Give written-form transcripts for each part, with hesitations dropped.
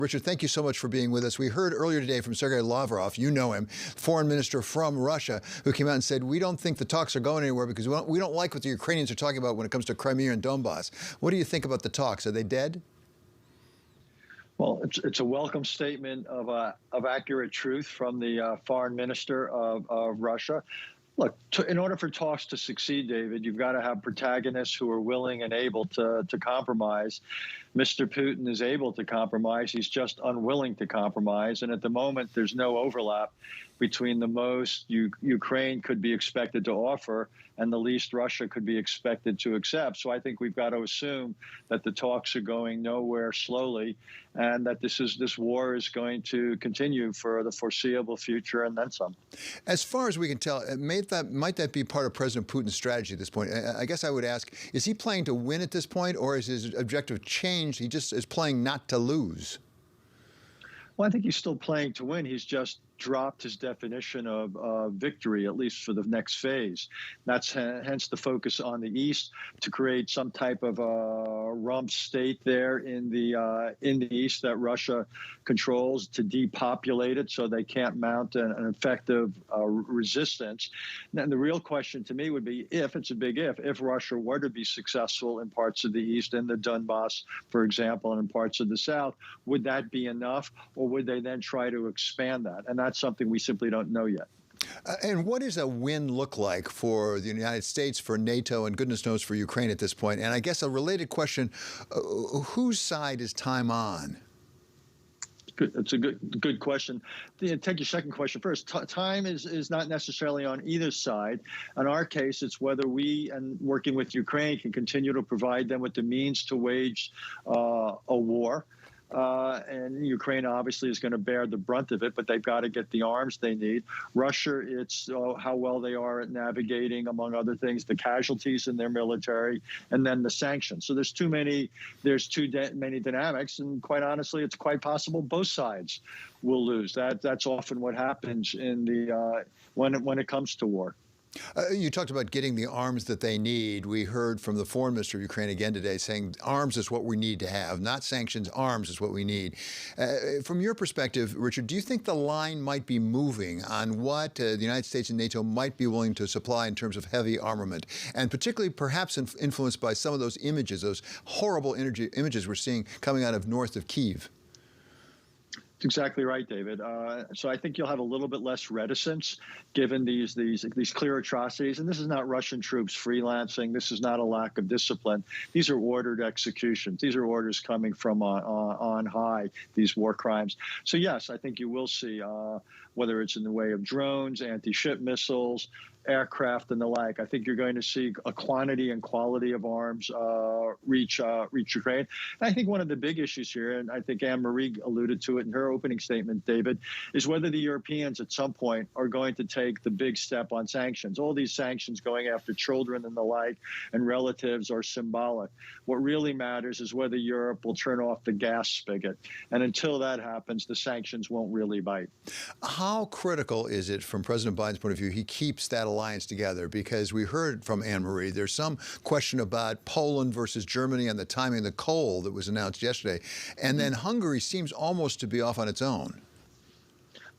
Richard, thank you so much for being with us. We heard earlier today from Sergei Lavrov, you know him, foreign minister from Russia, who came out and said, we don't think the talks are going anywhere because we don't like what the Ukrainians are talking about when it comes to Crimea and Donbass. What do you think about the talks? Are they dead? Well, it's a welcome statement of accurate truth from the foreign minister of Russia. Look, in order for talks to succeed, David, you've got to have protagonists who are willing and able to compromise. Mr. Putin is able to compromise. He's just unwilling to compromise. And at the moment, there's no overlap between the most Ukraine could be expected to offer and the least Russia could be expected to accept. So I think we've got to assume that the talks are going nowhere slowly and that this war is going to continue for the foreseeable future and then some. As far as we can tell, might that be part of President Putin's strategy at this point? I guess I would ask, is he playing to win at this point, or is his objective changed? He just is playing not to lose. Well, I think he's still playing to win. He's just dropped his definition of victory, at least for the next phase. That's hence the focus on the East to create some type of rump state there in the East that Russia controls, to depopulate it so they can't mount an effective resistance. And the real question to me would be, if Russia were to be successful in parts of the East, in the Donbass, for example, and in parts of the South, would that be enough, or would they then try to expand that? And that's something we simply don't know yet. And what does a win look like for the United States, for NATO, and goodness knows for Ukraine at this point? And I guess a related question, whose side is time on? It's a good question. Take your second question first. Time is not necessarily on either side. In our case, it's whether we, and working with Ukraine, can continue to provide them with the means to wage a war. And Ukraine obviously is going to bear the brunt of it, but they've got to get the arms they need. Russia, it's how well they are at navigating, among other things, the casualties in their military, and then the sanctions. So there's too many dynamics, and quite honestly, it's quite possible both sides will lose. That's often what happens in the when it comes to war. You talked about getting the arms that they need. We heard from the foreign minister of Ukraine again today saying arms is what we need to have, not sanctions. Arms is what we need. From your perspective, Richard, do you think the line might be moving on what the United States and NATO might be willing to supply in terms of heavy armament, and particularly perhaps influenced by some of those images, those horrible images we're seeing coming out of north of Kyiv? Exactly right, David. So I think you'll have a little bit less reticence given these clear atrocities. And this is not Russian troops freelancing. This is not a lack of discipline. These are ordered executions. These are orders coming from on high, these war crimes. So yes, I think you will see, whether it's in the way of drones, anti-ship missiles, aircraft, and the like. I think you're going to see a quantity and quality of arms reach Ukraine. And I think one of the big issues here, and I think Anne-Marie alluded to it in her opening statement, David, is whether the Europeans at some point are going to take the big step on sanctions. All these sanctions going after children and the like and relatives are symbolic. What really matters is whether Europe will turn off the gas spigot. And until that happens, the sanctions won't really bite. How critical is it from President Biden's point of view he keeps that alliance together? Because we heard from Anne-Marie, there's some question about Poland versus Germany and the timing of the coal that was announced yesterday. And then Hungary seems almost to be off on its own.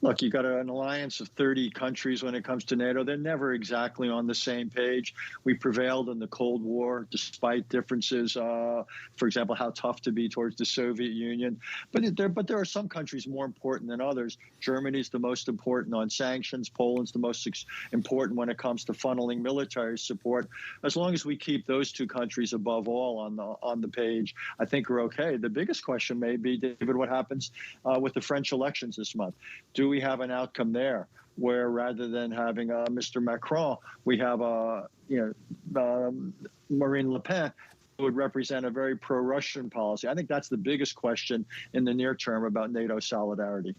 Look, you've got an alliance of 30 countries when it comes to NATO. They're never exactly on the same page. We prevailed in the Cold War despite differences, for example, how tough to be towards the Soviet Union. But there are some countries more important than others. Germany's the most important on sanctions. Poland's the most important when it comes to funneling military support. As long as we keep those two countries above all on the page, I think we're okay. The biggest question may be, David, what happens with the French elections this month? Do we have an outcome there where rather than having Mr. Macron, we have Marine Le Pen, who would represent a very pro-Russian policy? I think that's the biggest question in the near term about NATO solidarity.